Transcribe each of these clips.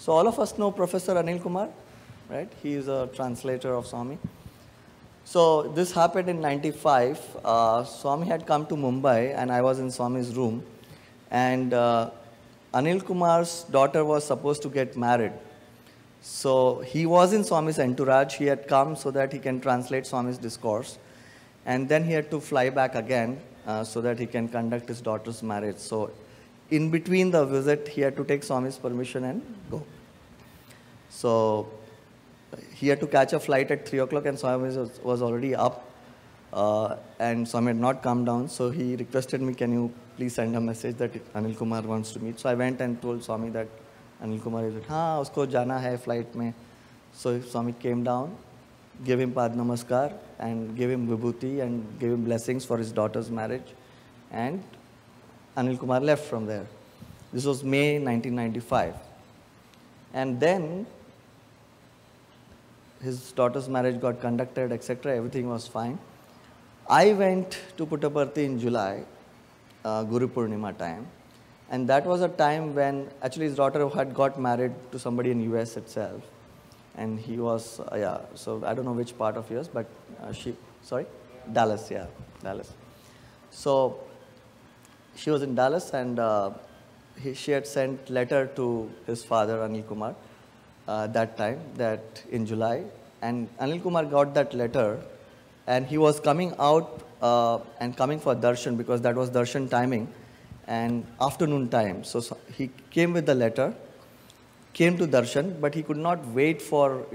So all of us know Professor Anil Kumar, right? He is a translator of Swami. So this happened in 95. Swami had come to Mumbai and I was in Swami's room. And Anil Kumar's daughter was supposed to get married. So he was in Swami's entourage. He had come so that he can translate Swami's discourse. And then he had to fly back again so that he can conduct his daughter's marriage. So in between the visit, he had to take Swami's permission and go. So he had to catch a flight at 3 o'clock and Swami was already up. And Swami had not come down. So he requested me, can you please send a message that Anil Kumar wants to meet. So I went and told Swami that Anil Kumar is, हाँ उसको जाना है flight में. So Swami came down, gave him Pad Namaskar and gave him Vibhuti and gave him blessings for his daughter's marriage. And Anil Kumar left from there. This was May 1995. And then his daughter's marriage got conducted, etc. Everything was fine. I went to Puttaparthi in July, Guru Purnima time. And that was a time when actually his daughter had got married to somebody in US itself. And he was, so I don't know which part of US, but Dallas, Dallas. So she was in Dallas and she had sent letter to his father, Anil Kumar, that time, that in July. And Anil Kumar got that letter and he was coming out and coming for darshan because that was darshan timing and afternoon time. So he came with the letter, came to darshan, but he could not wait for,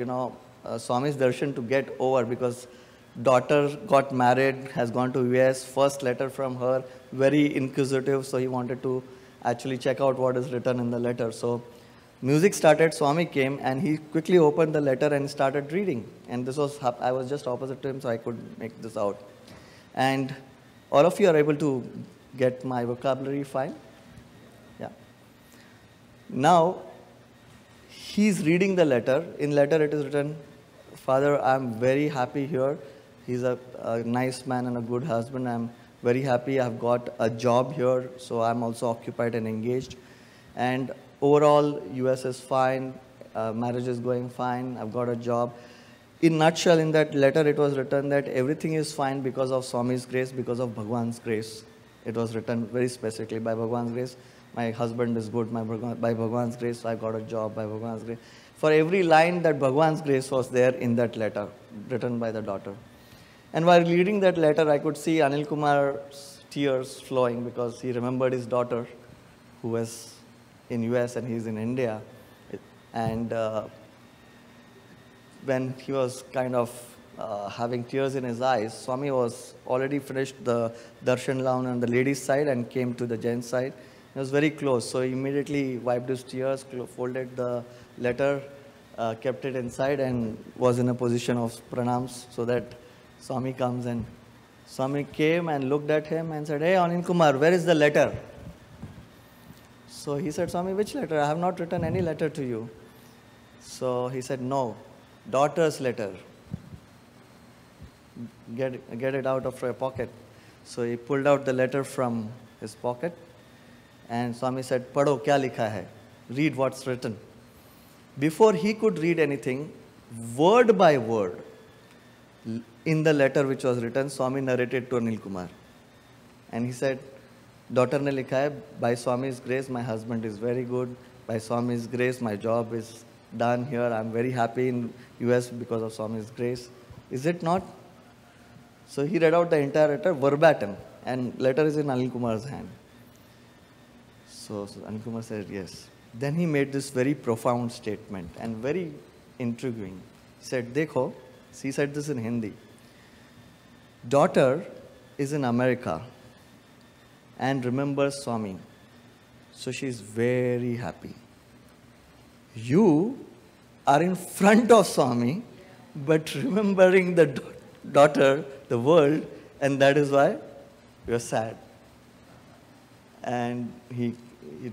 Swami's darshan to get over because daughter got married, has gone to US, first letter from her, very inquisitive, so he wanted to actually check out what is written in the letter. So music started, Swami came and he quickly opened the letter and started reading. And this was, I was just opposite to him, so I could make this out. And all of you are able to get my vocabulary fine? Yeah. Now, he's reading the letter. In letter it is written, Father, I'm very happy here. He's a nice man and a good husband. I'm very happy I've got a job here, so I'm also occupied and engaged. And overall, US is fine, marriage is going fine, I've got a job. In nutshell, in that letter, it was written that everything is fine because of Swami's grace, because of Bhagwan's grace. It was written very specifically, by Bhagwan's grace, my husband is good, by Bhagwan's grace, I got a job, by Bhagwan's grace. For every line, that Bhagwan's grace was there in that letter, written by the daughter. And while reading that letter, I could see Anil Kumar's tears flowing because he remembered his daughter, who was in US and he's in India. And when he was kind of having tears in his eyes, Swami was already finished the darshan round on the ladies' side and came to the gents' side. He was very close, so he immediately wiped his tears, folded the letter, kept it inside and was in a position of pranams so that Swami comes and Swami came and looked at him and said, hey Anil Kumar, where is the letter? So he said, Swami, which letter? I have not written any letter to you. So he said, no, daughter's letter. Get it out of your pocket. So he pulled out the letter from his pocket and Swami said, Padho, kya likha hai? Read what's written. Before he could read anything, word by word, in the letter which was written, Swami narrated to Anil Kumar. And he said, daughter ne likha hai, by Swami's grace, my husband is very good. By Swami's grace, my job is done here. I'm very happy in US because of Swami's grace. Is it not? So he read out the entire letter verbatim. And letter is in Anil Kumar's hand. So Anil Kumar said, yes. Then he made this very profound statement and very intriguing. He said, Dekho, he said this in Hindi. Daughter is in America and remembers Swami. So she is very happy. You are in front of Swami, but remembering the daughter, the world, and that is why you are sad. And he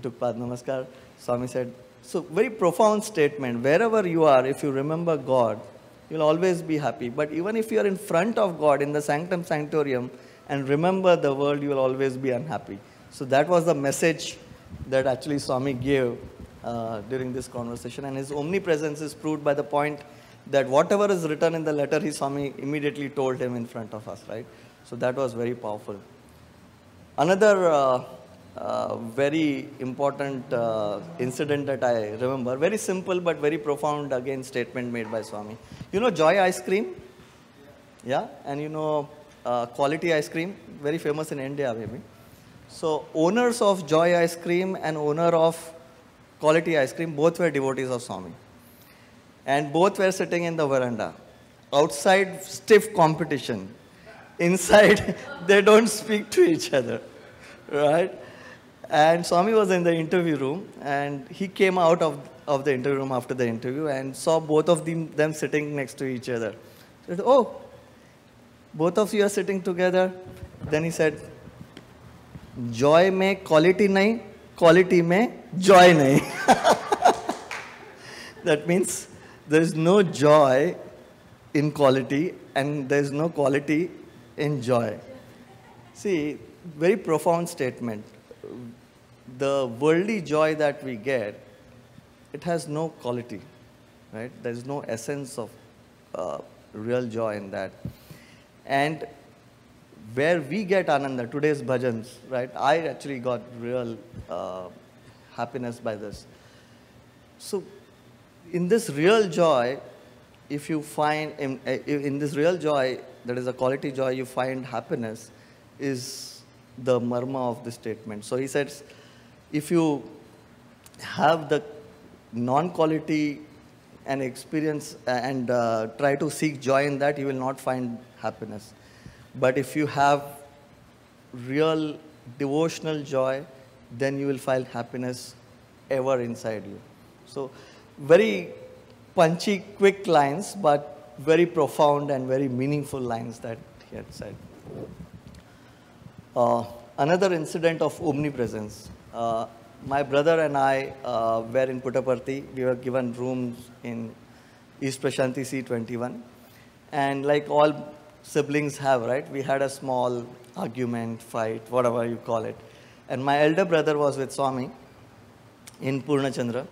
took Pad Namaskar. Swami said, so very profound statement. Wherever you are, if you remember God, you'll always be happy. But even if you are in front of God in the sanctum sanctorium and remember the world, you will always be unhappy. So that was the message that actually Swami gave during this conversation, and his omnipresence is proved by the point that whatever is written in the letter, Swami immediately told him in front of us, right? So that was very powerful. Another very important incident that I remember, very simple but very profound, again, statement made by Swami. You know Joy ice cream? Yeah, and you know Quality ice cream, very famous in India maybe. So owners of Joy ice cream and owner of Quality ice cream, both were devotees of Swami. And both were sitting in the veranda. Outside, stiff competition. Inside, they don't speak to each other, right? And Swami was in the interview room, and he came out of the interview room after the interview and saw both of them sitting next to each other. He said, oh, both of you are sitting together. Then he said, joy mein quality nahi, quality mein joy nahi. That means there is no joy in quality and there is no quality in joy. See, very profound statement. The worldly joy that we get, it has no quality, right? There is no essence of real joy in that. And where we get ananda, today's bhajans, right? I actually got real happiness by this. So in this real joy, if you find, in this real joy, that is a quality joy, you find happiness, is the marma of the statement. So he says, if you have the non-quality and experience and try to seek joy in that, you will not find happiness. But if you have real devotional joy, then you will find happiness ever inside you. So very punchy, quick lines, but very profound and very meaningful lines that he had said. Another incident of omnipresence. My brother and I were in Puttaparthi. We were given rooms in East Prashanti C21. And like all siblings have, right, we had a small argument, fight, whatever you call it. And my elder brother was with Swami in Purnachandra.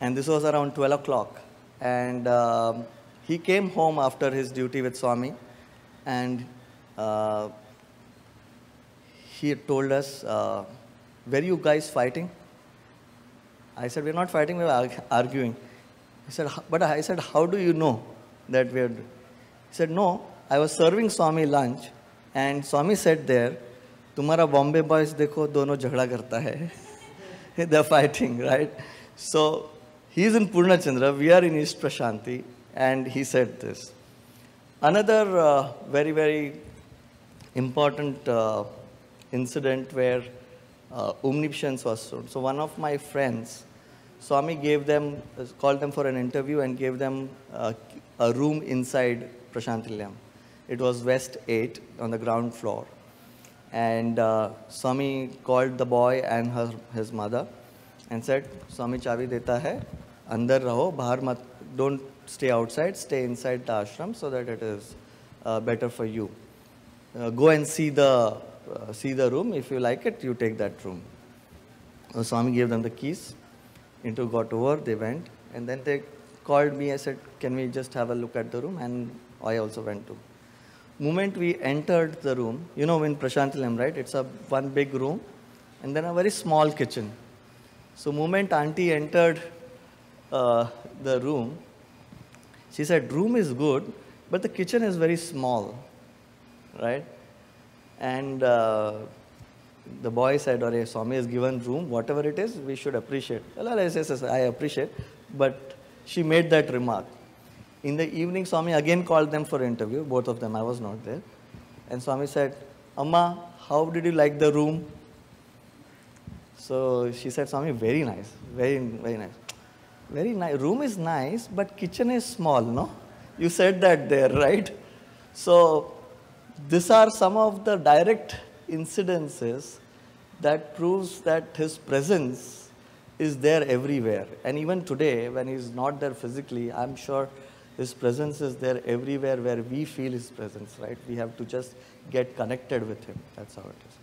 And this was around 12 o'clock. And he came home after his duty with Swami. And he told us, were you guys fighting? I said, we're not fighting, we're arguing. He said, but I said, how do you know that we're... He said, no, I was serving Swami lunch and Swami said there, तुम्हारा Bombay boys देखो दोनों झगड़ा करता है. They're fighting, right? So he's in Purnachandra, we are in East Prashanti, and he said this. Another very, very important incident where omniscience was shown. So one of my friends, Swami gave them, called them for an interview and gave them a room inside Prashantilayam. It was West 8 on the ground floor. And Swami called the boy and his mother and said, Swami chavi deta hai, andar raho, bahar mat, don't stay outside, stay inside the ashram so that it is better for you. Go and see the room. If you like it, you take that room. So Swami gave them the keys. Into got over, they went. And then they called me. I said, can we just have a look at the room? And I also went to. Moment we entered the room, you know in Prashantilayam, right? It's a one big room and then a very small kitchen. So moment auntie entered the room, she said, room is good, but the kitchen is very small, right? And the boy said, "Arey, Swami has given room, whatever it is, we should appreciate." Well, I said, I appreciate, but she made that remark. In the evening, Swami again called them for interview, both of them, I was not there. And Swami said, Amma, how did you like the room? So she said, Swami, very nice, very, very nice. Very nice, room is nice, but kitchen is small, no? You said that there, right? So these are some of the direct incidences that proves that his presence is there everywhere. And even today, when he's not there physically, I'm sure his presence is there everywhere where we feel his presence, right? We have to just get connected with him. That's how it is.